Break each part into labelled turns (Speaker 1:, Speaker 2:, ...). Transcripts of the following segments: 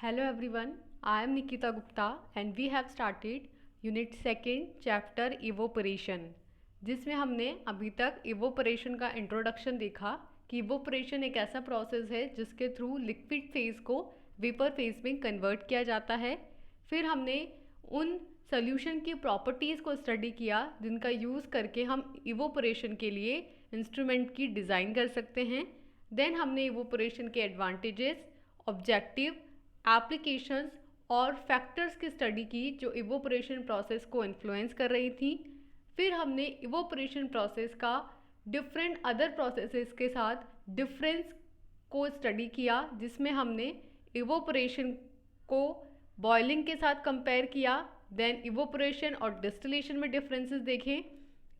Speaker 1: Hello everyone, I am Nikita Gupta and we have started Unit 2 Chapter Evaporation, जिसमें हमने अभी तक evaporation का इंट्रोडक्शन देखा कि इवोपरेशन एक ऐसा प्रोसेस है जिसके थ्रू लिक्विड फेज को वेपर फेज में कन्वर्ट किया जाता है। फिर हमने उन सोल्यूशन की प्रॉपर्टीज़ को स्टडी किया जिनका यूज़ करके हम इवोपरेशन के लिए इंस्ट्रूमेंट की डिज़ाइन कर सकते हैं। देन हमने इवोपरेशन के एडवांटेजेस, ऑब्जेक्टिव, एप्लीकेशंस और फैक्टर्स की स्टडी की जो इवोपरेशन प्रोसेस को इन्फ्लुएंस कर रही थी। फिर हमने इवोपरेशन प्रोसेस का डिफरेंट अदर प्रोसेसेस के साथ डिफरेंस को स्टडी किया, जिसमें हमने इवोपरेशन को बॉइलिंग के साथ कंपेयर किया। देन इवोपरेशन और डिस्टिलेशन में डिफरेंसेस देखे,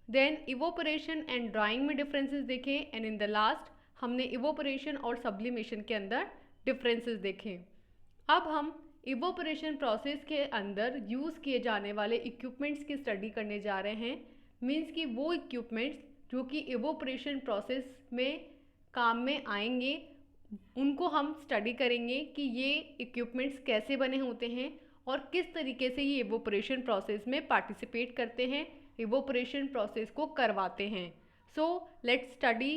Speaker 1: देन इवोपरेशन एंड ड्राइंग में डिफरेंसेस देखे, एंड इन द लास्ट हमने इवोपरेशन और सब्लिमेशन के अंदर डिफरेंसेस देखे। अब हम इवोपरेशन प्रोसेस के अंदर यूज़ किए जाने वाले इक्विपमेंट्स की स्टडी करने जा रहे हैं। मीन्स कि वो इक्विपमेंट्स जो कि इवोपरेशन प्रोसेस में काम में आएंगे, उनको हम स्टडी करेंगे कि ये इक्विपमेंट्स कैसे बने होते हैं और किस तरीके से ये इवोपरेशन प्रोसेस में पार्टिसिपेट करते हैं, इवोपरेशन प्रोसेस को करवाते हैं। So let's study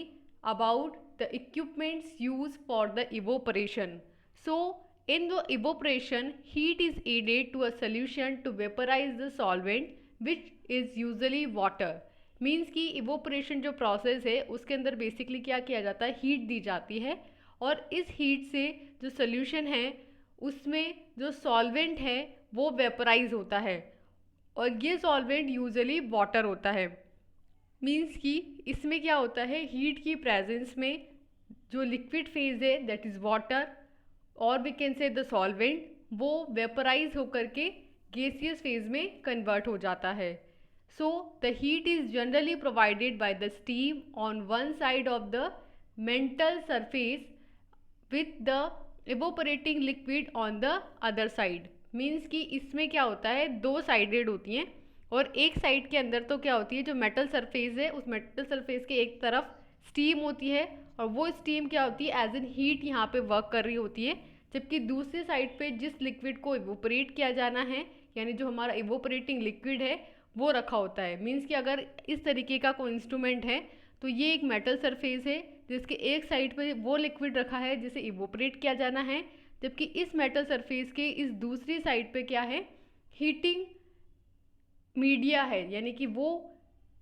Speaker 1: about the equipments use for the evaporation. So in the evaporation, heat is added to a solution to vaporize the solvent which is usually water. Means कि evaporation जो process है उसके अंदर basically क्या किया जाता है, heat दी जाती है और इस हीट से जो सोल्यूशन है उसमें जो सॉल्वेंट है वो वेपराइज होता है और ये सॉल्वेंट यूजुअली वाटर होता है। मीन्स कि इसमें क्या होता है, हीट की प्रेजेंस में जो लिक्विड फेज है दैट इज़ वाटर और we can say the solvent, वो वेपराइज होकर के गैसियस फेज में कन्वर्ट हो जाता है। So the heat is generally provided by the steam on one side of the metal surface with the evaporating liquid on the other side. Means कि इसमें क्या होता है, दो साइडेड होती हैं और एक साइड के अंदर तो क्या होती है, जो मेटल सरफेस है उस मेटल सरफेस के एक तरफ स्टीम होती है और वो स्टीम क्या होती है, एज एन हीट यहाँ पे वर्क कर रही होती है। जबकि दूसरी साइड पे जिस लिक्विड को इवोपरेट किया जाना है, यानी जो हमारा इवोपरेटिंग लिक्विड है वो रखा होता है। मीन्स कि अगर इस तरीके का कोई इंस्ट्रूमेंट है तो ये एक मेटल सरफेस है जिसके एक साइड पे वो लिक्विड रखा है जिसे इवोपरेट किया जाना है, जबकि इस मेटल सरफेस के इस दूसरी साइड पे क्या है, हीटिंग मीडिया है, यानी कि वो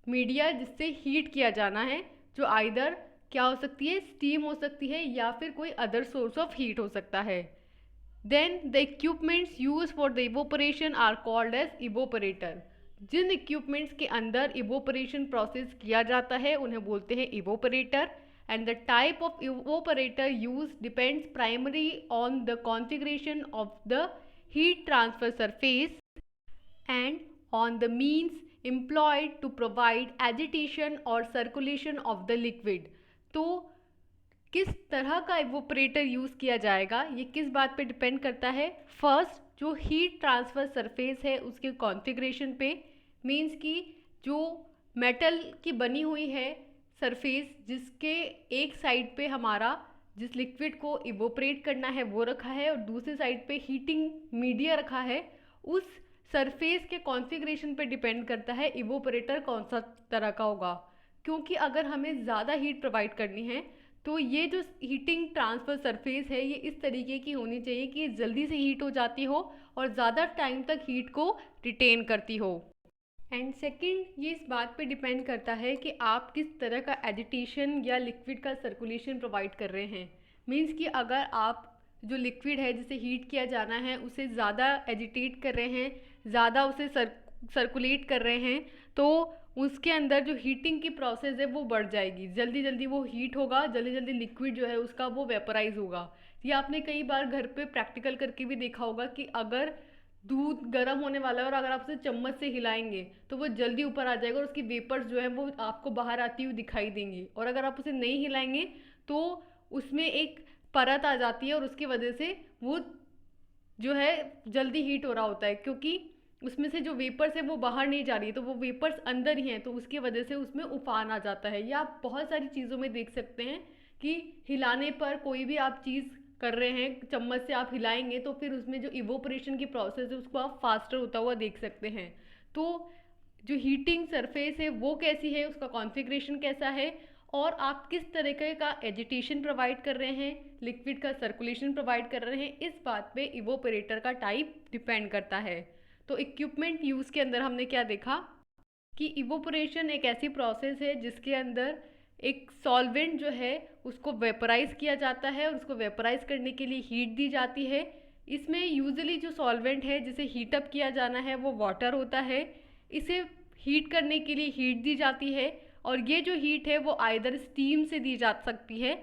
Speaker 1: मीडिया जिससे हीट किया जाना है, जो आइदर क्या हो सकती है, स्टीम हो सकती है या फिर कोई अदर सोर्स ऑफ हीट हो सकता है। Then the equipments use for the evaporation are called as evaporator. जिन इक्विपमेंट्स के अंदर इवोपरेशन प्रोसेस किया जाता है उन्हें बोलते हैं evaporator. And the type of evaporator use depends primary on the configuration of the heat transfer surface and on the means employed to provide agitation or circulation of the liquid। तो किस तरह का इवोपरेटर यूज़ किया जाएगा ये किस बात पे डिपेंड करता है, फर्स्ट जो हीट ट्रांसफ़र सरफेस है उसके कॉन्फ़िगरेशन पे। मीन्स कि जो मेटल की बनी हुई है सरफेस जिसके एक साइड पे हमारा जिस लिक्विड को इवोपरेट करना है वो रखा है और दूसरी साइड पे हीटिंग मीडिया रखा है, उस सरफेस के कॉन्फ़िगरेशन पे डिपेंड करता है इवोपरेटर कौन सा तरह का होगा। क्योंकि अगर हमें ज़्यादा हीट प्रोवाइड करनी है तो ये जो हीटिंग ट्रांसफ़र सरफेस है ये इस तरीके की होनी चाहिए कि जल्दी से हीट हो जाती हो और ज़्यादा टाइम तक हीट को रिटेन करती हो। एंड सेकंड ये इस बात पे डिपेंड करता है कि आप किस तरह का एजिटेशन या लिक्विड का सर्कुलेशन प्रोवाइड कर रहे हैं। मीन्स कि अगर आप जो लिक्विड है जिसे हीट किया जाना है उसे ज़्यादा एजिटेट कर रहे हैं, ज़्यादा उसे सर्कुलेट कर रहे हैं, तो उसके अंदर जो हीटिंग की प्रोसेस है वो बढ़ जाएगी, जल्दी जल्दी वो हीट होगा, जल्दी जल्दी लिक्विड जो है उसका वो वेपराइज होगा। ये आपने कई बार घर पे प्रैक्टिकल करके भी देखा होगा कि अगर दूध गर्म होने वाला है और अगर आप उसे चम्मच से हिलाएंगे तो वो जल्दी ऊपर आ जाएगा और उसकी वेपर्स जो है वो आपको बाहर आती हुई दिखाई देंगी, और अगर आप उसे नहीं हिलाएंगे तो उसमें एक परत आ जाती है और उसकी वजह से वो जो है जल्दी हीट हो रहा होता है, क्योंकि उसमें से जो वेपर्स है वो बाहर नहीं जा रही है, तो वो वेपर्स अंदर ही हैं, तो उसकी वजह से उसमें उफान आ जाता है। या आप बहुत सारी चीज़ों में देख सकते हैं कि हिलाने पर कोई भी आप चीज़ कर रहे हैं, चम्मच से आप हिलाएंगे तो फिर उसमें जो इवोपरेशन की प्रोसेस है उसको आप फास्टर होता हुआ देख सकते हैं। तो जो हीटिंग सरफेस है वो कैसी है, उसका कॉन्फ़िगरेशन कैसा है, और आप किस तरीके का एजिटेशन प्रोवाइड कर रहे हैं, लिक्विड का सर्कुलेशन प्रोवाइड कर रहे हैं, इस बात पे इवोपरेटर का टाइप डिपेंड करता है। तो इक्विपमेंट यूज़ के अंदर हमने क्या देखा कि इवोपरेशन एक ऐसी प्रोसेस है जिसके अंदर एक सॉल्वेंट जो है उसको वेपराइज किया जाता है और उसको वेपराइज करने के लिए हीट दी जाती है। इसमें यूजुअली जो सॉल्वेंट है जिसे हीटअप किया जाना है वो वाटर होता है। इसे हीट करने के लिए हीट दी जाती है और ये जो हीट है वो आइदर स्टीम से दी जा सकती है।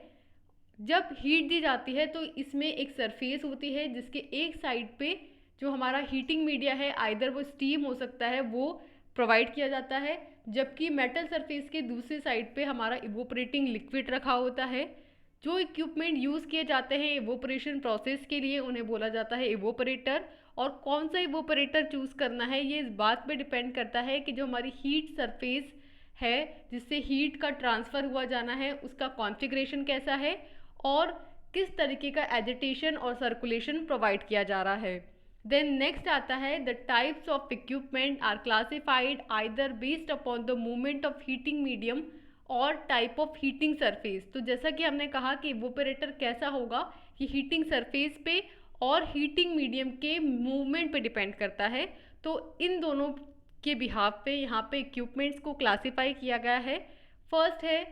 Speaker 1: जब हीट दी जाती है तो इसमें एक सरफेस होती है जिसके एक साइड पे जो हमारा हीटिंग मीडिया है आइदर वो स्टीम हो सकता है वो प्रोवाइड किया जाता है, जबकि मेटल सरफेस के दूसरे साइड पे हमारा इवोपरेटिंग लिक्विड रखा होता है। जो इक्विपमेंट यूज़ किए जाते हैं इवोपरेशन प्रोसेस के लिए उन्हें बोला जाता है इवोपरेटर। और कौन सा इवोपरेटर चूज़ करना है ये इस बात पे डिपेंड करता है कि जो हमारी हीट सरफेस है जिससे हीट का ट्रांसफ़र हुआ जाना है उसका कॉन्फ़िगरेशन कैसा है और किस तरीके का एजिटेशन और सर्कुलेशन प्रोवाइड किया जा रहा है। देन नेक्स्ट आता है the types of equipment are classified either based upon the movement of heating medium और टाइप ऑफ हीटिंग सरफेस। तो जैसा कि हमने कहा कि इवोपरेटर कैसा होगा कि हीटिंग सरफेस पे और हीटिंग मीडियम के मूवमेंट पे डिपेंड करता है। तो इन दोनों के बिहाफ पे यहाँ पे इक्विपमेंट्स को क्लासिफाई किया गया है। फर्स्ट है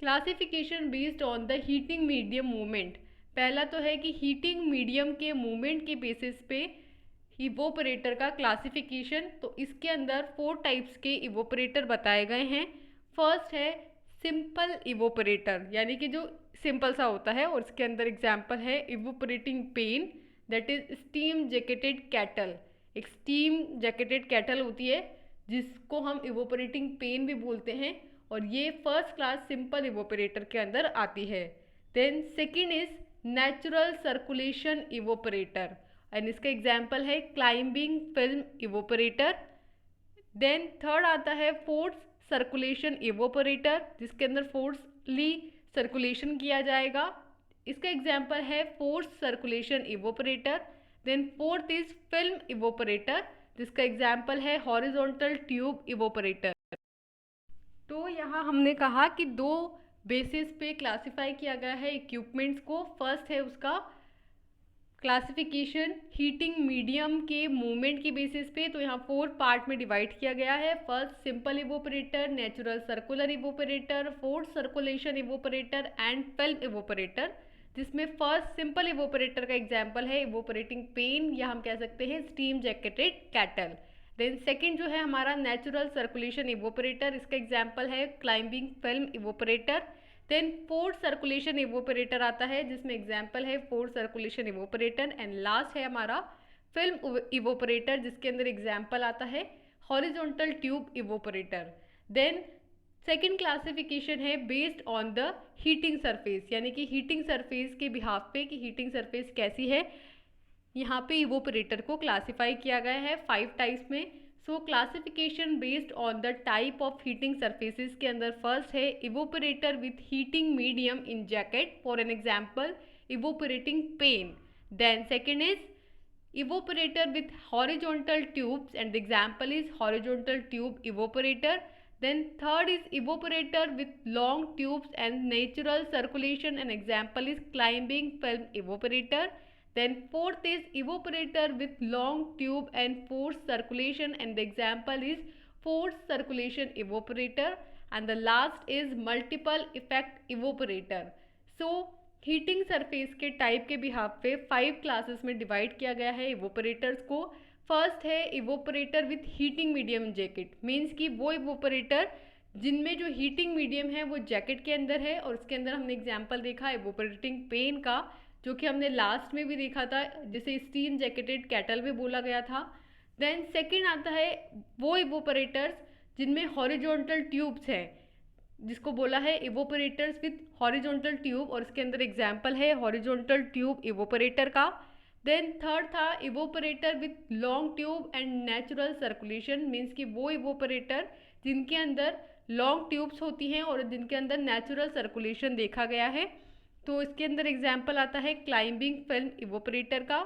Speaker 1: classification based on the heating medium movement. पहला तो है कि हीटिंग मीडियम के मूवमेंट के बेसिस पे इवोपरेटर का क्लासिफिकेशन। तो इसके अंदर 4 टाइप्स के इवोपरेटर बताए गए हैं। फर्स्ट है सिंपल इवोपरेटर, यानी कि जो सिंपल सा होता है और इसके अंदर एग्जांपल है evaporating pan, that is steam jacketed kettle. एक स्टीम जैकेटेड कैटल होती है जिसको हम इवोपरेटिंग पेन भी बोलते हैं और ये फर्स्ट क्लास सिंपल इवोपरेटर के अंदर आती है। Then second is natural circulation evaporator and इसका एग्जाम्पल है climbing film evaporator. Then third आता है फोर्स सर्कुलेशन इवोपरेटर जिसके अंदर फोर्सली सर्कुलेशन किया जाएगा, इसका एग्जाम्पल है force circulation evaporator. Then fourth is film evaporator जिसका एग्जाम्पल है हॉरिजॉन्टल ट्यूब इवोपरेटर। तो यहाँ हमने कहा कि 2 बेसिस पे क्लासिफाई किया गया है इक्विपमेंट्स को। फर्स्ट है उसका क्लासिफिकेशन हीटिंग मीडियम के मूवमेंट की बेसिस पे, तो यहाँ 4 पार्ट में डिवाइड किया गया है। First simple evaporator, natural circular evaporator, force circulation evaporator and film evaporator, जिसमें फर्स्ट सिंपल इवोपरेटर का एग्जाम्पल है इवोपरेटिंग पेन या हम कह सकते हैं steam jacketed kettle. Then second जो है हमारा नेचुरल सर्कुलेशन इवोपरेटर, इसका एग्जाम्पल है climbing film evaporator. Then force circulation evaporator आता है जिसमें एग्जाम्पल है force circulation evaporator and last है हमारा फिल्म इवोपरेटर जिसके अंदर एग्जाम्पल आता है horizontal tube evaporator. Then second classification है based on the heating surface, यानी कि हीटिंग सरफेस के बिहाफ पे कि हीटिंग सरफेस कैसी है, यहाँ पे इवोपरेटर को क्लासिफाई किया गया है 5 टाइप्स में। So classification based on the type of heating surfaces के अंदर फर्स्ट है evaporator with heating medium in jacket, for an example evaporating pan. Then second is evaporator with horizontal tubes and the example is horizontal tube evaporator. Then third is evaporator with long tubes and natural circulation and example is climbing film evaporator. Then fourth is evaporator with long tube and forced circulation and the example is forced circulation evaporator. And the last is multiple effect evaporator. So heating surface के type के behalf पे 5 classes में divide किया गया है इवोपरेटर्स को। First है evaporator with heating medium jacket, means कि वो इवोपरेटर जिनमें जो हीटिंग मीडियम है वो जैकेट के अंदर है और उसके अंदर हमने एग्जांपल देखा इवोपरेटिंग पेन का जो कि हमने लास्ट में भी देखा था जिसे स्टीम जैकेटेड कैटल में बोला गया था। देन सेकेंड आता है वो इवोपरेटर्स जिनमें हॉरिजॉन्टल ट्यूब्स है जिसको बोला है इवोपरेटर्स विथ हॉरिजॉन्टल ट्यूब और इसके अंदर एग्जाम्पल है हॉरिजॉन्टल ट्यूब इवोपरेटर का। देन थर्ड था evaporator with long tube and natural circulation, means कि वो इवोपरेटर जिनके अंदर लॉन्ग ट्यूब्स होती हैं और जिनके अंदर नेचुरल सर्कुलेशन देखा गया है। तो इसके अंदर एग्जाम्पल आता है क्लाइंबिंग फिल्म इवोपरेटर का।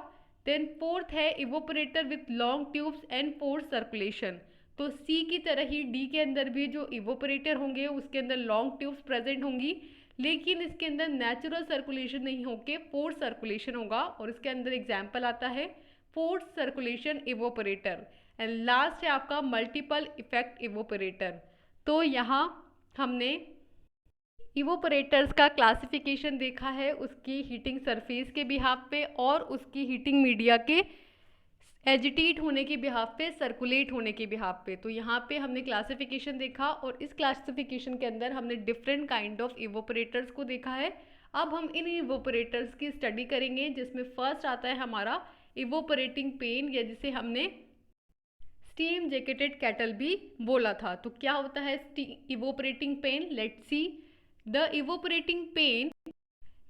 Speaker 1: देन फोर्थ है evaporator with long tubes and force circulation. तो सी की तरह ही डी के अंदर भी जो इवोपरेटर होंगे उसके अंदर लॉन्ग ट्यूब्स प्रेजेंट होंगी, लेकिन इसके अंदर नेचुरल सर्कुलेशन नहीं होके फोर्स सर्कुलेशन होगा, और इसके अंदर एग्जाम्पल आता है force circulation evaporator. And last है आपका मल्टीपल इफेक्ट इवोपरेटर। तो यहाँ हमने इवोपरेटर्स का क्लासिफिकेशन देखा है उसकी हीटिंग सरफेस के बिहाफ पे और उसकी हीटिंग मीडिया के एजिटेट होने के बिहाफ पे, सर्कुलेट होने के बिहाफ पे। तो यहाँ पे हमने क्लासिफिकेशन देखा और इस क्लासिफिकेशन के अंदर हमने डिफरेंट काइंड ऑफ इवोपरेटर्स को देखा है। अब हम इन इवोपरेटर्स की स्टडी करेंगे, जिसमें फर्स्ट आता है हमारा इवोपरेटिंग पेन, या जिसे हमने स्टीम जैकेटेड कैटल भी बोला था। तो क्या होता है evaporating pan? Let's see. The evaporating pan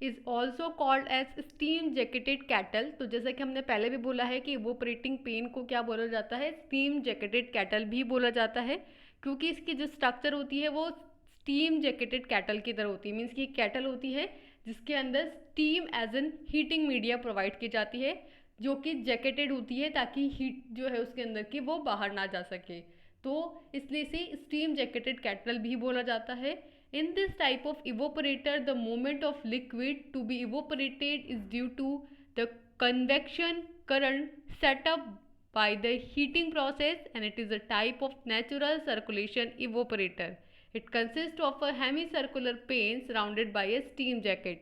Speaker 1: is also called as steam jacketed kettle. तो जैसा कि हमने पहले भी बोला है कि इवोपरेटिंग पेन को क्या बोला जाता है? स्टीम जैकेटेड कैटल भी बोला जाता है, क्योंकि इसकी जो स्ट्रक्चर होती है वो स्टीम जैकेटेड कैटल की तरह होती है। मीन्स की एक कैटल होती है जिसके अंदर steam as an heating media provide की जाती है, जो कि जैकेटेड होती है ताकि हीट जो है उसके अंदर की वो बाहर ना जा सके। तो इसलिए इसे स्टीम जैकेटेड कैटल भी बोला जाता है। In this type of evaporator, the movement of liquid to be evaporated is due to the convection current set up by the heating process, and it is a type of natural circulation evaporator. It consists of a hemicircular pane surrounded by a steam jacket.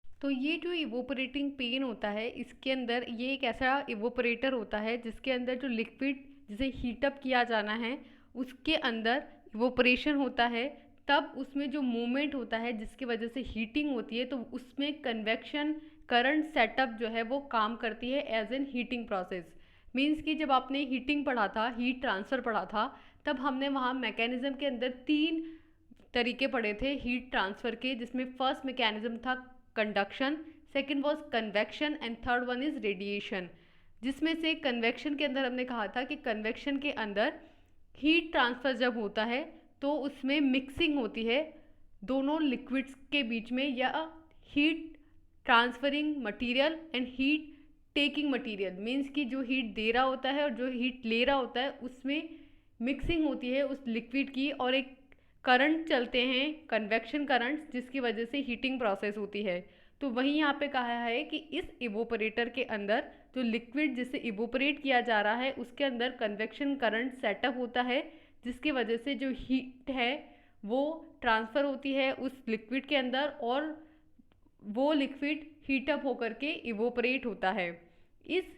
Speaker 1: तो ये जो evaporating pen होता है इसके अंदर ये एक ऐसा इवोपरेटर होता है जिसके अंदर जो लिक्विड जिसे हीटअप किया जाना है उसके अंदर इवोपरेशन होता है, तब उसमें जो मूवमेंट होता है जिसकी वजह से हीटिंग होती है, तो उसमें कन्वेक्शन करंट सेटअप जो है वो काम करती है as an heating process. Means कि जब आपने हीटिंग पढ़ा था, हीट ट्रांसफ़र पढ़ा था, तब हमने वहाँ मैकेनिज़्म के अंदर 3 तरीके पढ़े थे हीट ट्रांसफ़र के, जिसमें फर्स्ट मैकेनिज़्म था conduction, second was convection and third one is radiation. जिसमें से कन्वेक्शन के अंदर हमने कहा था कि कन्वेक्शन के अंदर हीट ट्रांसफ़र जब होता है तो उसमें मिक्सिंग होती है दोनों लिक्विड्स के बीच में, या heat transferring material and heat taking material. Means कि जो हीट दे रहा होता है और जो हीट ले रहा होता है उसमें मिक्सिंग होती है उस लिक्विड की, और एक करंट चलते हैं कन्वेक्शन करंट्स, जिसकी वजह से हीटिंग प्रोसेस होती है। तो वहीं यहाँ पे कहा है कि इस इवोपरेटर के अंदर जो लिक्विड जिसे इवोपरेट किया जा रहा है उसके अंदर कन्वेक्शन करंट सेटअप होता है, जिसकी वजह से जो हीट है वो ट्रांसफ़र होती है उस लिक्विड के अंदर, और वो लिक्विड हीटअप होकर के इवोपरेट होता है। इस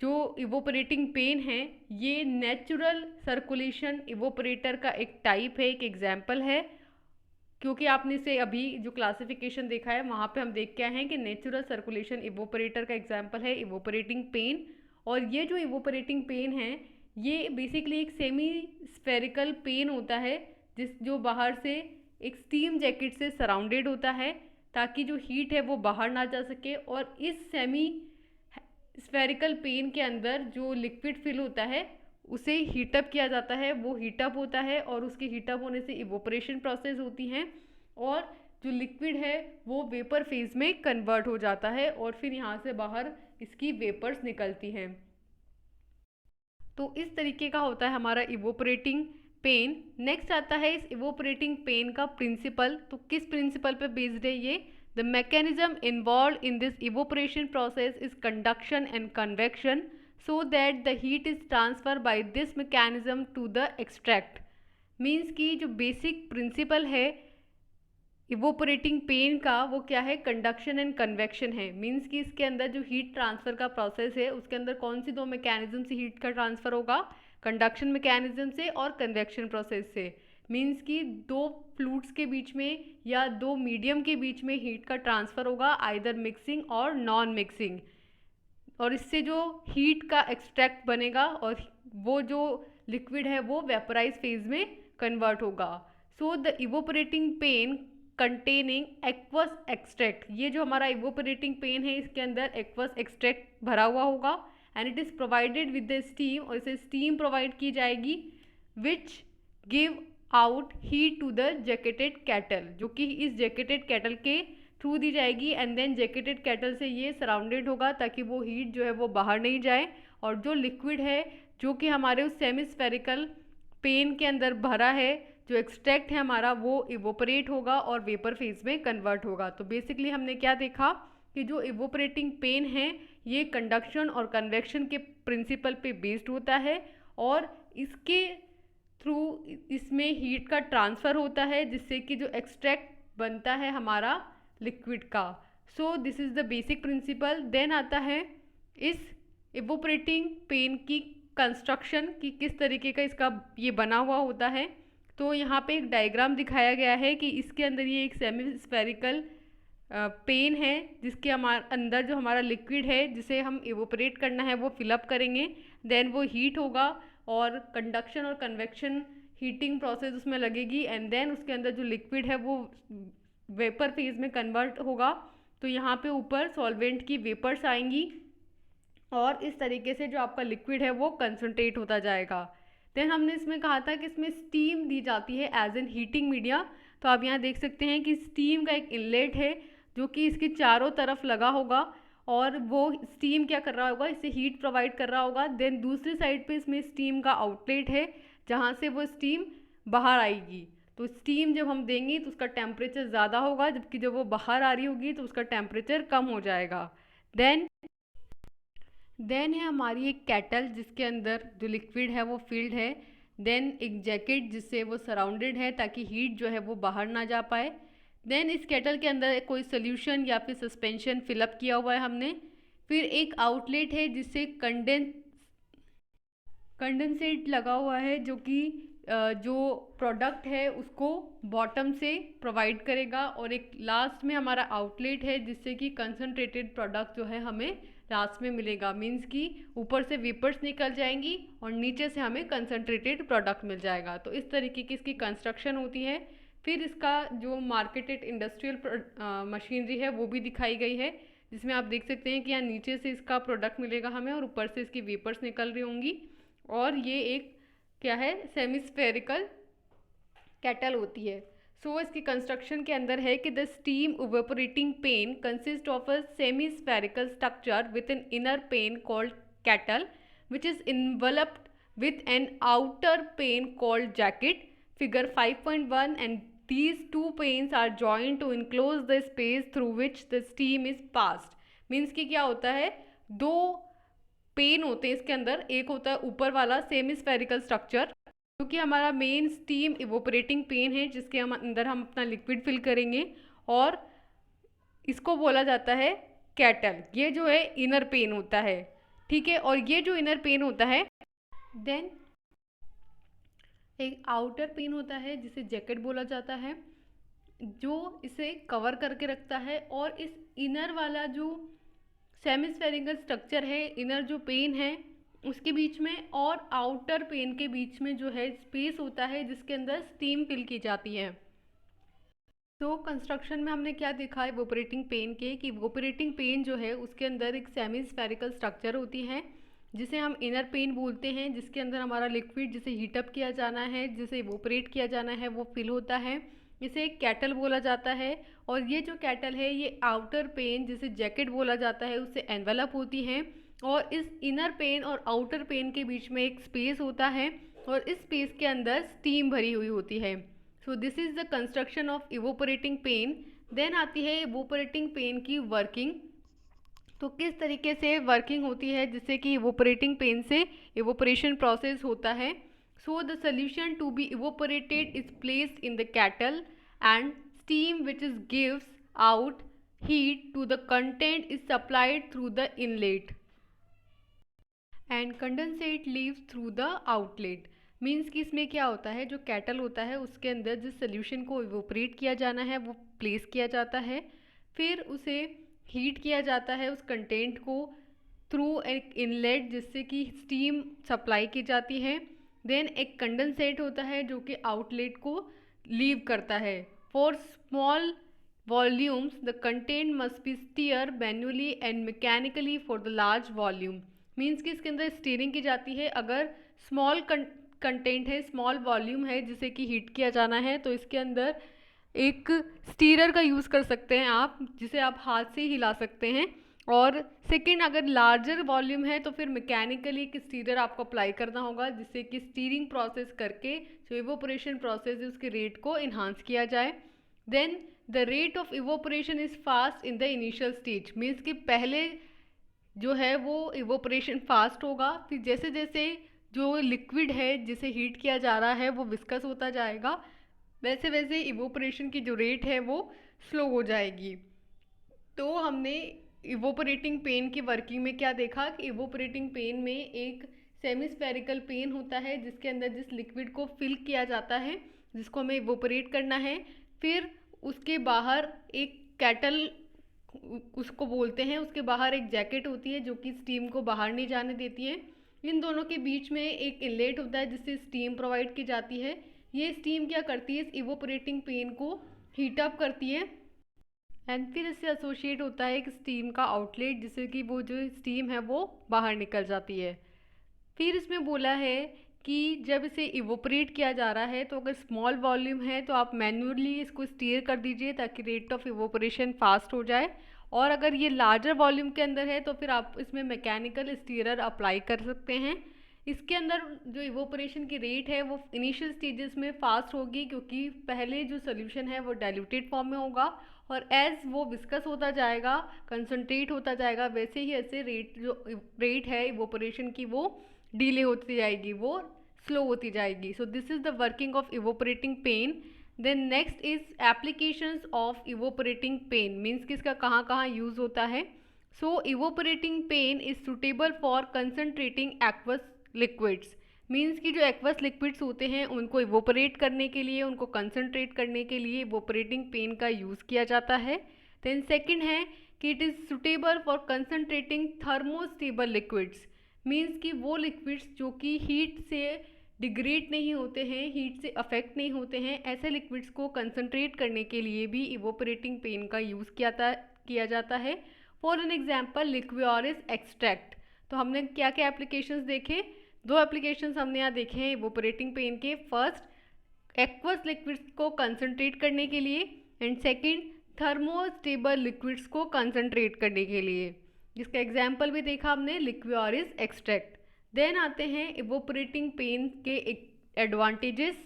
Speaker 1: जो इवोपरेटिंग पेन है ये नेचुरल सर्कुलेशन इवोपरेटर का एक टाइप है, एक एग्जाम्पल है, क्योंकि आपने से अभी जो क्लासिफिकेशन देखा है वहाँ पे हम देख के आए हैं कि नेचुरल सर्कुलेशन इवोपरेटर का एग्जाम्पल है इवोपरेटिंग पेन। और ये जो इवोपरेटिंग पेन है ये बेसिकली एक सेमी स्फेरिकल पेन होता है जो बाहर से एक स्टीम जैकेट से सराउंडेड होता है ताकि जो हीट है वो बाहर ना जा सके। और इस सेमी स्फेरिकल पेन के अंदर जो लिक्विड फिल होता है उसे हीटअप किया जाता है, वो हीटअप होता है और उसके हीटअप होने से इवोपरेशन प्रोसेस होती है, और जो लिक्विड है वो वेपर फेज में कन्वर्ट हो जाता है और फिर यहाँ से बाहर इसकी वेपर्स निकलती हैं। तो इस तरीके का होता है हमारा इवोपरेटिंग पेन। नेक्स्ट आता है इस इवोपरेटिंग पेन का प्रिंसिपल। तो किस प्रिंसिपल पे बेस्ड है ये? The mechanism involve in this evaporation process is conduction and convection, so that the heat is transferred by this mechanism to the extract। Means कि जो बेसिक प्रिंसिपल है evaporating pen का वो क्या है? कंडक्शन एंड कन्वेक्शन है। Means कि इसके अंदर जो हीट ट्रांसफ़र का प्रोसेस है उसके अंदर कौन सी 2 मैकेनिज्म से हीट का ट्रांसफ़र होगा? कंडक्शन मैकेनिज्म से और कन्वेक्शन प्रोसेस से। मीन्स कि 2 फ्लूइड्स के बीच में या 2 मीडियम के बीच में हीट का ट्रांसफ़र होगा, आइदर मिक्सिंग और नॉन मिक्सिंग, और इससे जो हीट का एक्सट्रैक्ट बनेगा और वो जो लिक्विड है वो वेपराइज फेज में कन्वर्ट होगा। So the evaporating pan containing aqueous extract, ये जो हमारा इवोपरेटिंग पेन है इसके अंदर एक्वस एक्सट्रैक्ट भरा हुआ होगा, and it is provided with the steam, और इसे स्टीम प्रोवाइड की जाएगी which give out heat to the jacketed kettle, जो कि इस जैकेटेड कैटल के थ्रू दी जाएगी एंड देन जैकेटेड कैटल से ये सराउंडेड होगा ताकि वो हीट जो है वो बाहर नहीं जाए, और जो लिक्विड है जो कि हमारे उस सेमी स्फेरिकल पेन के अंदर भरा है, जो एक्सट्रैक्ट है हमारा, वो इवोपरेट होगा और वेपर फेज में कन्वर्ट होगा। तो बेसिकली हमने क्या देखा कि जो इवोपरेटिंग पेन है ये कंडक्शन और कन्वेक्शन के प्रिंसिपल पे बेस्ड होता है, और इसके थ्रू इसमें हीट का ट्रांसफ़र होता है जिससे कि जो एक्सट्रैक्ट बनता है हमारा लिक्विड का। So this is the basic principle. Then आता है इस इवोपरेटिंग पेन की कंस्ट्रक्शन की किस तरीके का इसका ये बना हुआ होता है। तो यहाँ पे एक डायग्राम दिखाया गया है कि इसके अंदर ये एक सेमी स्फेरिकल पेन है जिसके अंदर जो हमारा लिक्विड है जिसे हम इवोपरेट करना है वो फिलअप करेंगे, देन वो हीट होगा और कंडक्शन और कन्वेक्शन हीटिंग प्रोसेस उसमें लगेगी एंड देन उसके अंदर जो लिक्विड है वो वेपर फेज में कन्वर्ट होगा। तो यहाँ पे ऊपर सॉल्वेंट की वेपर्स आएंगी और इस तरीके से जो आपका लिक्विड है वो कंसनट्रेट होता जाएगा। देन हमने इसमें कहा था कि इसमें स्टीम दी जाती है एज एन हीटिंग मीडिया। तो आप यहाँ देख सकते हैं कि स्टीम का एक इनलेट है जो कि इसके चारों तरफ लगा होगा और वो स्टीम क्या कर रहा होगा, इसे हीट प्रोवाइड कर रहा होगा। देन दूसरी साइड पे इसमें स्टीम का आउटलेट है जहाँ से वो स्टीम बाहर आएगी। तो स्टीम जब हम देंगे तो उसका टेम्परेचर ज़्यादा होगा, जबकि जब वो बाहर आ रही होगी तो उसका टेम्परेचर कम हो जाएगा। देन है हमारी एक केटल जिसके अंदर जो लिक्विड है वो फिल्ड है। देन एक जैकेट जिससे वो सराउंडेड है ताकि हीट जो है वो बाहर ना जा पाए। देन इस केटल के अंदर कोई सोल्यूशन या फिर सस्पेंशन फिलअप किया हुआ है हमने। फिर एक आउटलेट है जिससे कंडेंसेट लगा हुआ है जो कि जो प्रोडक्ट है उसको बॉटम से प्रोवाइड करेगा, और एक लास्ट में हमारा आउटलेट है जिससे कि कंसनट्रेटेड प्रोडक्ट जो है हमें लास्ट में मिलेगा। मीन्स कि ऊपर से वेपर्स निकल जाएंगी और नीचे से हमें कंसनट्रेटेड प्रोडक्ट मिल जाएगा। तो इस तरीके की इसकी कंस्ट्रक्शन होती है। फिर इसका जो मार्केटेड इंडस्ट्रियल मशीनरी है वो भी दिखाई गई है, जिसमें आप देख सकते हैं कि यहाँ नीचे से इसका प्रोडक्ट मिलेगा हमें और ऊपर से इसकी वेपर्स निकल रही होंगी, और ये एक क्या है, सेमी स्फेरिकल केटल होती है। सो इसकी कंस्ट्रक्शन के अंदर है कि the steam evaporating pan consist of a semi spherical structure with an inner pan called kettle which is enveloped with an outer pane called jacket, figure 5.1, and these two panes are joined to enclose the space through which the steam is passed। Means कि क्या होता है, दो pen होते हैं इसके अंदर, एक होता है ऊपर वाला सेमी स्फेरिकल स्ट्रक्चर जो कि हमारा मेन स्टीम इवोपरेटिंग पेन है जिसके अंदर हम अपना लिक्विड फिल करेंगे, और इसको बोला जाता है कैटल। ये जो है इनर पेन होता है, ठीक है। और ये जो इनर पेन होता है, देन एक आउटर पेन होता है जिसे जैकेट बोला जाता है जो इसे कवर करके रखता है, और इस इनर वाला जो सेमी स्फेरिकल स्ट्रक्चर है, इनर जो पेन है उसके बीच में और आउटर पेन के बीच में जो है स्पेस होता है जिसके अंदर स्टीम फिल की जाती है। तो कंस्ट्रक्शन में हमने क्या देखा है इवोपरेटिंग पेन के, कि इवोपरेटिंग पेन जो है उसके अंदर एक सेमी स्फेरिकल स्ट्रक्चर होती है जिसे हम इनर पेन बोलते हैं, जिसके अंदर हमारा लिक्विड जिसे हीटअप किया जाना है, जिसे इवोपरेट किया जाना है, वो फिल होता है। इसे एक कैटल बोला जाता है। और ये जो कैटल है ये आउटर पेन जिसे जैकेट बोला जाता है उससे एनवेलप होती है, और इस इनर पेन और आउटर पेन के बीच में एक स्पेस होता है और इस स्पेस के अंदर स्टीम भरी हुई होती है। So this is the construction of evaporating pan. Then आती है इवोपरेटिंग पेन की वर्किंग। तो किस तरीके से वर्किंग होती है जिससे कि इवोपरेटिंग पेन से इवोपरेशन प्रोसेस होता है। So the solution to be evaporated is placed in the kettle and steam which is gives out heat to the content is supplied through the inlet and condensate leaves through the outlet. Means कि इसमें क्या होता है, जो cattle होता है उसके अंदर जिस सोल्यूशन को इवोपरेट किया जाना है वो प्लेस किया जाता है, फिर उसे हीट किया जाता है उस कंटेंट को थ्रू एक इनलेट जिससे कि स्टीम सप्लाई की जाती है। देन एक कंडेंसेट होता है जो कि आउटलेट को लीव करता है। For small volumes the content must be stir manually and mechanically for the large volume. Means कि इसके अंदर स्टीयरिंग की जाती है। अगर स्मॉल कंटेंट है, स्मॉल वॉल्यूम है जिसे कि हीट किया जाना है, तो इसके अंदर एक स्टीरर का यूज़ कर सकते हैं आप, जिसे आप हाथ से ही हिला सकते हैं। और सेकंड, अगर लार्जर वॉल्यूम है तो फिर मैकेनिकली एक स्टीरर आपको अप्लाई करना होगा, जिससे कि स्टीरिंग प्रोसेस करके जो इवोपरेशन प्रोसेस है उसके रेट को इन्हांस किया जाए। Then the rate of evaporation is fast in the initial stage, means कि पहले जो है वो इवोपरेशन फास्ट होगा, फिर जैसे जैसे जो लिक्विड है जिसे हीट किया जा रहा है वो विस्कस होता जाएगा, वैसे वैसे इवोपरेशन की जो रेट है वो स्लो हो जाएगी। तो हमने इवोपरेटिंग पेन की वर्किंग में क्या देखा कि इवोपरेटिंग पेन में एक सेमी स्फेरिकल पेन होता है जिसके अंदर जिस लिक्विड को फिल किया जाता है, जिसको हमें इवोपरेट करना है। फिर उसके बाहर एक कैटल उसको बोलते हैं, उसके बाहर एक जैकेट होती है जो कि स्टीम को बाहर नहीं जाने देती है। इन दोनों के बीच में एक इनलेट होता है जिससे स्टीम प्रोवाइड की जाती है। ये स्टीम क्या करती है, इस इवोपरेटिंग पेन को हीट अप करती है एंड फिर इससे एसोसिएट होता है एक स्टीम का आउटलेट, जिससे कि वो जो स्टीम है वो बाहर निकल जाती है। फिर इसमें बोला है कि जब इसे इवोपरेट किया जा रहा है तो अगर स्मॉल वॉल्यूम है तो आप मैन्युअली इसको स्टीयर कर दीजिए ताकि रेट ऑफ इवोपरेशन फास्ट हो जाए, और अगर ये लार्जर वॉल्यूम के अंदर है तो फिर आप इसमें मैकेनिकल स्टीयर अप्लाई कर सकते हैं। इसके अंदर जो इवोपरेशन की रेट है वो इनिशियल स्टेजेस में फास्ट होगी, क्योंकि पहले जो सोल्यूशन है वो डाइल्यूटेड फॉर्म में होगा, और एज वो विस्कस होता जाएगा, कंसनट्रेट होता जाएगा, वैसे ही ऐसे रेट है इवोपरेशन की वो डिले होती जाएगी, वो स्लो होती जाएगी। So this is the working of evaporating pan. Then next is applications of evaporating pan, means कि इसका कहाँ कहाँ यूज़ होता है। So evaporating pan is suitable for concentrating aqueous liquids, means कि जो एक्वस लिक्विड्स होते हैं उनको इवोपरेट करने के लिए, उनको कंसनट्रेट करने के लिए इवोपरेटिंग पेन का यूज़ किया जाता है। देन सेकंड है कि it is suitable for concentrating thermostable liquids, means कि वो लिक्विड्स जो कि हीट से डिग्रेड नहीं होते हैं, हीट से अफेक्ट नहीं होते हैं, ऐसे लिक्विड्स को कंसनट्रेट करने के लिए भी इवोपरेटिंग पेन का यूज़ किया जाता है। For an example liquorice extract. तो हमने क्या क्या एप्लीकेशंस देखे, दो एप्लीकेशंस हमने यहाँ देखे हैं इवोपरेटिंग पेन के। फर्स्ट एक्वस लिक्विड्स को कंसनट्रेट करने के लिए, एंड सेकंड थर्मोस्टेबल लिक्विड्स को कंसनट्रेट करने के लिए, जिसका एग्जाम्पल भी देखा हमने लिक्वियोरिस एक्सट्रैक्ट। देन आते हैं इवोपरेटिंग पेन के एडवांटेजेस।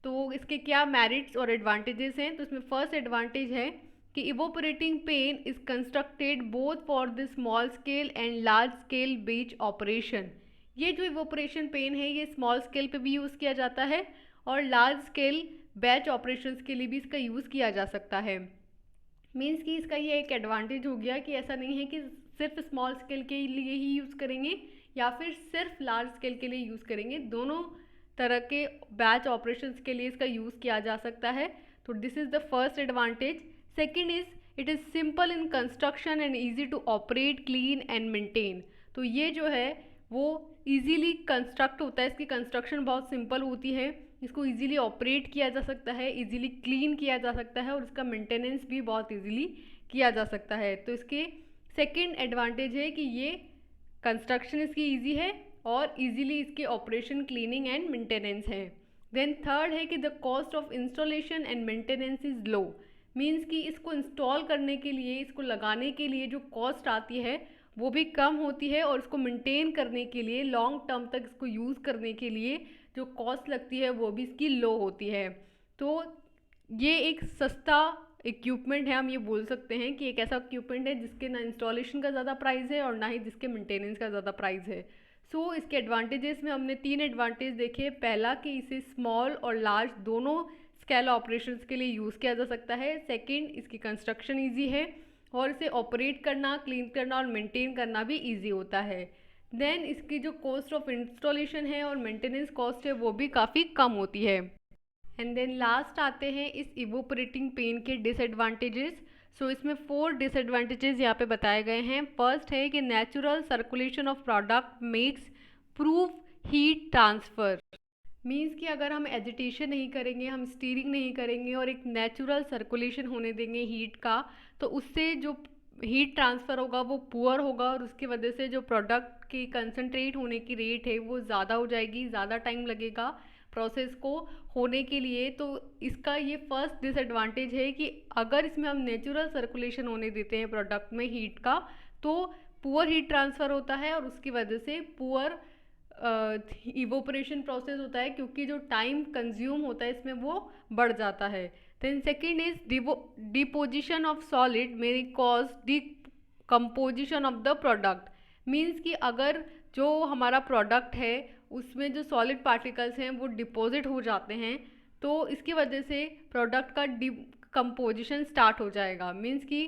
Speaker 1: तो इसके क्या मेरिट्स और एडवांटेजेस हैं, तो इसमें फर्स्ट एडवांटेज है कि evaporating pan is constructed both for the small scale and large scale batch operation. ये जो इवोपरेशन पेन है ये स्मॉल स्केल पे भी यूज़ किया जाता है और लार्ज स्केल बैच ऑपरेशंस के लिए भी इसका यूज़ किया जा सकता है। मीन्स कि इसका ये एक एडवांटेज हो गया कि ऐसा नहीं है कि सिर्फ स्मॉल स्केल के लिए ही यूज़ करेंगे या फिर सिर्फ लार्ज स्केल के लिए यूज़ करेंगे, दोनों तरह के बैच ऑपरेशंस के लिए इसका यूज़ किया जा सकता है। तो this is the first advantage. Second is it is simple in construction and easy to operate, clean and maintain. तो ये जो है वो ईजीली कंस्ट्रक्ट होता है, इसकी कंस्ट्रक्शन बहुत सिंपल होती है, इसको ईजिली ऑपरेट किया जा सकता है, ईजिली क्लीन किया जा सकता है और इसका मेंटेनेंस भी बहुत ईजिली किया जा सकता है। तो इसके सेकेंड एडवांटेज है कि ये कंस्ट्रक्शन इसकी ईजी है और ईजिली इसके ऑपरेशन, क्लीनिंग एंड मेंटेनेंस है। देन थर्ड है कि the cost of installation and maintenance is low, means कि इसको इंस्टॉल करने के लिए, इसको लगाने के लिए जो कॉस्ट आती है वो भी कम होती है, और इसको मेंटेन करने के लिए, लॉन्ग टर्म तक इसको यूज़ करने के लिए जो कॉस्ट लगती है वो भी इसकी लो होती है। तो ये एक सस्ता इक्विपमेंट है, हम ये बोल सकते हैं कि एक ऐसा इक्विपमेंट है जिसके ना इंस्टॉलेशन का ज़्यादा प्राइस है और ना ही जिसके मेंटेनेंस का ज़्यादा प्राइस है। सो इसके एडवांटेजेस में हमने 3 एडवांटेज देखे। पहला कि इसे स्मॉल और लार्ज दोनों स्केल ऑपरेशंस के लिए यूज़ किया जा सकता है। सेकंड, इसकी कंस्ट्रक्शन ईजी है और इसे ऑपरेट करना, क्लीन करना और मेंटेन करना भी ईजी होता है। देन इसकी जो कॉस्ट ऑफ इंस्टॉलेशन है और मेंटेनेंस कॉस्ट है वो भी काफ़ी कम होती है। एंड देन लास्ट आते हैं इस इवोपरेटिंग पेन के डिसएडवांटेजेस। सो इसमें 4 डिसएडवांटेजेस यहाँ पे बताए गए हैं। फर्स्ट है कि natural circulation of product makes proof heat transfer, means कि अगर हम एजिटेशन नहीं करेंगे, हम स्टीरिंग नहीं करेंगे और एक नेचुरल सर्कुलेशन होने देंगे हीट का, तो उससे जो हीट ट्रांसफ़र होगा वो पुअर होगा और उसकी वजह से जो प्रोडक्ट की कंसनट्रेट होने की रेट है वो ज़्यादा हो जाएगी, ज़्यादा टाइम लगेगा, प्रोसेस को होने के लिए। तो इसका ये फर्स्ट डिसएडवांटेज है कि अगर इसमें हम नेचुरल सर्कुलेशन होने देते हैं प्रोडक्ट में हीट का, तो पुअर हीट ट्रांसफ़र होता है और उसकी वजह से पुअर इवोपरेशन प्रोसेस होता है, क्योंकि जो टाइम कंज्यूम होता है इसमें वो बढ़ जाता है। Then second is deposition of solid may cause decomposition of the product. Means कि अगर जो हमारा प्रोडक्ट है उसमें जो सॉलिड पार्टिकल्स हैं वो डिपॉजिट हो जाते हैं, तो इसकी वजह से प्रोडक्ट का डिकम्पोजिशन स्टार्ट हो जाएगा। मीन्स कि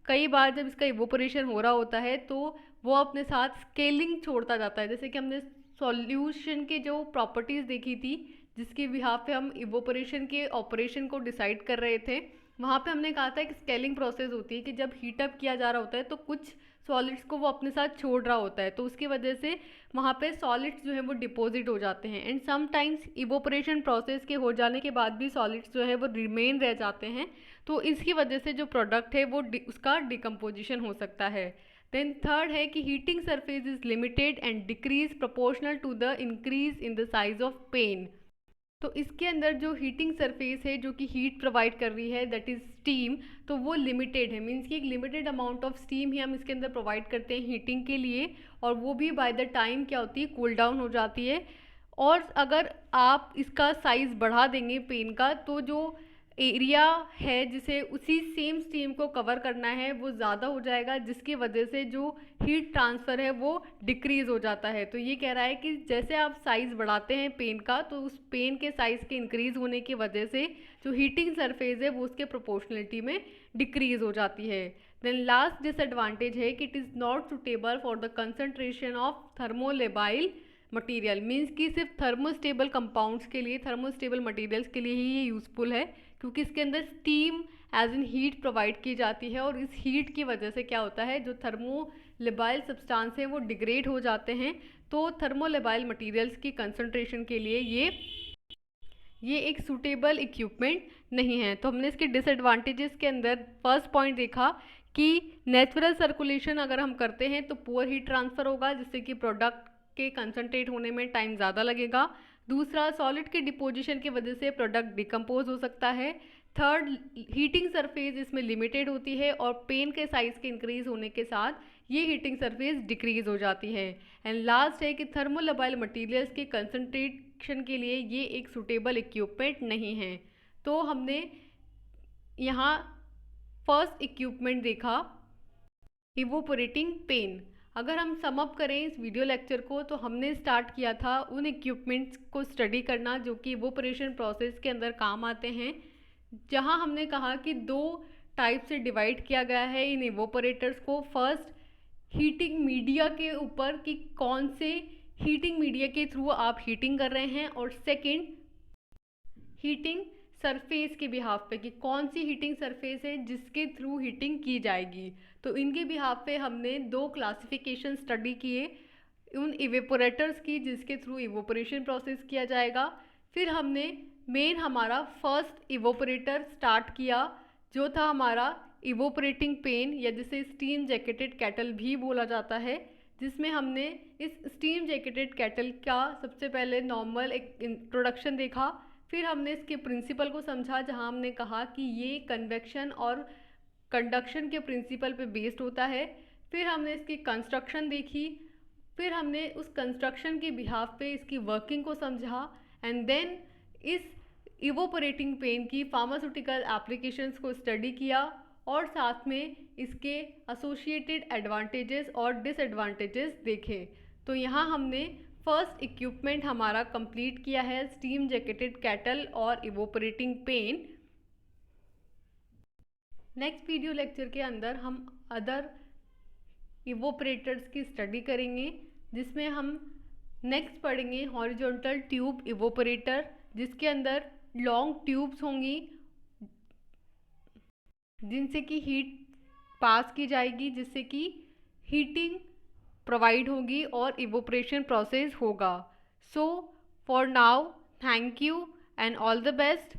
Speaker 1: कई बार जब इसका इवोपरेशन हो रहा होता है तो वो अपने साथ स्केलिंग छोड़ता जाता है। जैसे कि हमने सॉल्यूशन के जो प्रॉपर्टीज़ देखी थी जिसके बिहाफ पे हम इवोपरेशन के ऑपरेशन को डिसाइड कर रहे थे, वहाँ पे हमने कहा था कि स्केलिंग प्रोसेस होती है कि जब हीटअप किया जा रहा होता है तो कुछ सॉलिड्स को वो अपने साथ छोड़ रहा होता है, तो उसकी वजह से वहाँ पे सॉलिड्स जो है वो डिपॉजिट हो जाते हैं। एंड समटाइम्स इवोपरेशन प्रोसेस के हो जाने के बाद भी सॉलिड्स जो है वो रिमेन रह जाते हैं, तो इसकी वजह से जो प्रोडक्ट है वो उसका डिकम्पोजिशन हो सकता है। देन थर्ड है कि heating surface is limited and decrease proportional to the increase in the size of pan. तो इसके अंदर जो हीटिंग सरफेस है जो कि हीट प्रोवाइड कर रही है दैट इज़ स्टीम, तो वो लिमिटेड है। मीन्स कि एक लिमिटेड अमाउंट ऑफ स्टीम ही हम इसके अंदर प्रोवाइड करते हैं हीटिंग के लिए, और वो भी बाय द टाइम क्या होती है, कूल डाउन हो जाती है। और अगर आप इसका साइज़ बढ़ा देंगे पेन का, तो जो एरिया है जिसे उसी सेम स्टीम को कवर करना है वो ज़्यादा हो जाएगा, जिसकी वजह से जो हीट ट्रांसफ़र है वो डिक्रीज़ हो जाता है। तो ये कह रहा है कि जैसे आप साइज़ बढ़ाते हैं पेन का, तो उस पेन के साइज़ के इंक्रीज़ होने की वजह से जो हीटिंग सरफेस है वो उसके प्रोपोर्शनलिटी में डिक्रीज़ हो जाती है। देन लास्ट डिसएडवांटेज है कि it is not suitable for the concentration of thermolabile material. Means कि सिर्फ थर्मोस्टेबल कंपाउंड्स के लिए, थर्मोस्टेबल मटीरियल्स के लिए ही ये यूज़फुल है, क्योंकि इसके अंदर steam as in heat provide की जाती है, और इस हीट की वजह से क्या होता है, जो थर्मोलेबाइल सब्सटेंस है वो डिग्रेड हो जाते हैं। तो थर्मोलेबाइल मटीरियल्स की कंसंट्रेशन के लिए ये एक सूटेबल इक्विपमेंट नहीं है। तो हमने इसके डिसएडवांटेजेस के अंदर फर्स्ट पॉइंट देखा कि नेचुरल सर्कुलेशन अगर हम करते हैं तो पुअर हीट ट्रांसफ़र होगा, जिससे कि प्रोडक्ट के कंसंट्रेट होने में टाइम ज़्यादा लगेगा। दूसरा, सॉलिड के डिपोजिशन की वजह से प्रोडक्ट डिकम्पोज हो सकता है। थर्ड, हीटिंग सरफेस इसमें लिमिटेड होती है, और पेन के साइज़ के इंक्रीज़ होने के साथ ये हीटिंग सरफेस डिक्रीज़ हो जाती है। एंड लास्ट है कि थर्मोलेबाइल मटीरियल्स के कंसंट्रेशन के लिए ये एक सूटेबल इक्विपमेंट नहीं है। तो हमने यहाँ फर्स्ट इक्विपमेंट देखा, इवोपोरेटिंग पेन। अगर हम सम अप करें इस वीडियो लेक्चर को, तो हमने स्टार्ट किया था उन इक्विपमेंट्स को स्टडी करना जो कि इवोपरेशन प्रोसेस के अंदर काम आते हैं, जहां हमने कहा कि दो टाइप से डिवाइड किया गया है इन इवोपरेटर्स को। फर्स्ट, हीटिंग मीडिया के ऊपर कि कौन से हीटिंग मीडिया के थ्रू आप हीटिंग कर रहे हैं, और सेकेंड, हीटिंग सरफेस के बिहाफ पे कि कौन सी हीटिंग सरफेस है जिसके थ्रू हीटिंग की जाएगी। तो इनके बिहाफ पे हमने दो क्लासिफिकेशन स्टडी किए उन इवेपोरेटर्स की जिसके थ्रू इवोपरेशन प्रोसेस किया जाएगा। फिर हमने मेन हमारा फर्स्ट इवोपरेटर स्टार्ट किया जो था हमारा इवोपरेटिंग पेन, या जिसे स्टीम जैकेटेड कैटल भी बोला जाता है, जिसमें हमने इस स्टीम जैकेटेड कैटल का सबसे पहले नॉर्मल एक इंट्रोडक्शन देखा। फिर हमने इसके प्रिंसिपल को समझा, जहां हमने कहा कि ये कन्वेक्शन और कंडक्शन के प्रिंसिपल पे बेस्ड होता है। फिर हमने इसकी कंस्ट्रक्शन देखी, फिर हमने उस कंस्ट्रक्शन के बिहाफ पे इसकी वर्किंग को समझा, एंड देन इस इवोपरेटिंग पेन की फार्मास्यूटिकल एप्लीकेशंस को स्टडी किया, और साथ में इसके एसोसिएटेड एडवांटेजेस और डिसएडवांटेजेस देखे। तो यहाँ हमने फर्स्ट इक्विपमेंट हमारा कंप्लीट किया है, स्टीम जैकेटेड कैटल और evaporating pan. Next video lecture के अंदर हम अदर इवोपरेटर्स की स्टडी करेंगे, जिसमें हम नेक्स्ट पढ़ेंगे हॉरिजॉन्टल ट्यूब इवोपरेटर, जिसके अंदर लॉन्ग ट्यूब्स होंगी जिनसे कि हीट पास की जाएगी, जिससे कि हीटिंग प्रोवाइड होगी और इवोपरेशन प्रोसेस होगा। So for now, thank you and all the best.